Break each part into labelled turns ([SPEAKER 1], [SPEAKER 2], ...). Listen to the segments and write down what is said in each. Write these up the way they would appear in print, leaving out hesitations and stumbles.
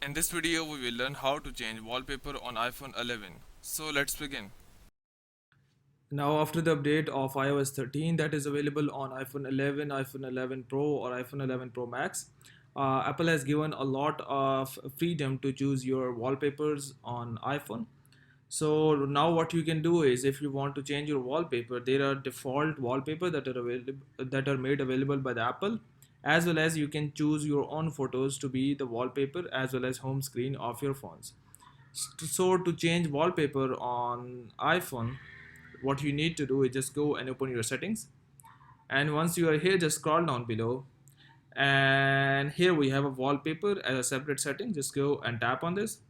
[SPEAKER 1] In this video, we will learn how to change wallpaper on iPhone 11. So let's begin. Now, after the update of iOS 13 that is available on iPhone 11, iPhone 11 Pro, or iPhone 11 Pro Max, Apple has given a lot of freedom to choose your wallpapers on iPhone. So now what you can do is, if you want to change your wallpaper, there are default wallpaper that are available, that are made available by the Apple, as well as you can choose your own photos to be the wallpaper as well as home screen of your phones. So to change wallpaper on iPhone, what you need to do is just go and open your settings, and once you are here, just scroll down below, and here we have a wallpaper as a separate setting. Just go and tap on this,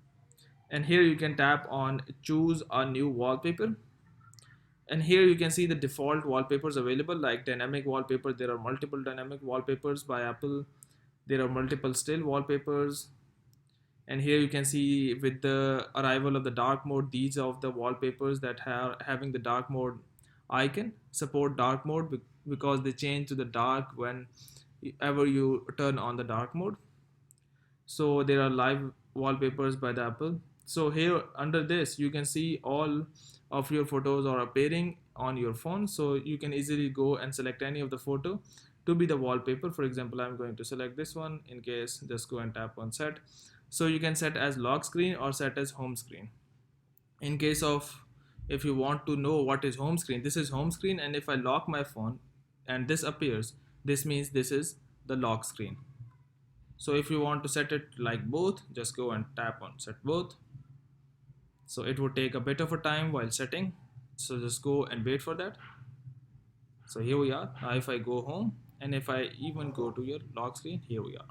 [SPEAKER 1] and here you can tap on choose a new wallpaper, and here you can see the default wallpapers available like dynamic wallpaper. There are multiple dynamic wallpapers by Apple. There are multiple still wallpapers, and here you can see with the arrival of the dark mode, these are of the wallpapers that have having the dark mode icon. Support dark mode because they change to the dark whenever you turn on the dark mode. So there are live wallpapers by the Apple. So here under this you can see all of your photos are appearing on your phone, so you can easily go and select any of the photo to be the wallpaper. For example, I'm going to select this one. In case, just go and tap on set. So you can set as lock screen or set as home screen. In case of, if you want to know what is home screen, this is home screen, and if I lock my phone and this appears, this means this is the lock screen. So if you want to set it like both, just go and tap on set both. So it would take a bit of a time while setting, so just go and wait for that. So here we are. Now if I go home, and if I even go to your lock screen, here we are.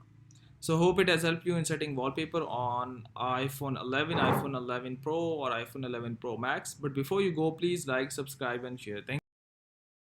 [SPEAKER 1] So hope it has helped you in setting wallpaper on iPhone 11, iPhone 11 Pro, or iPhone 11 Pro Max. But before you go, please like, subscribe, and share. Thank you.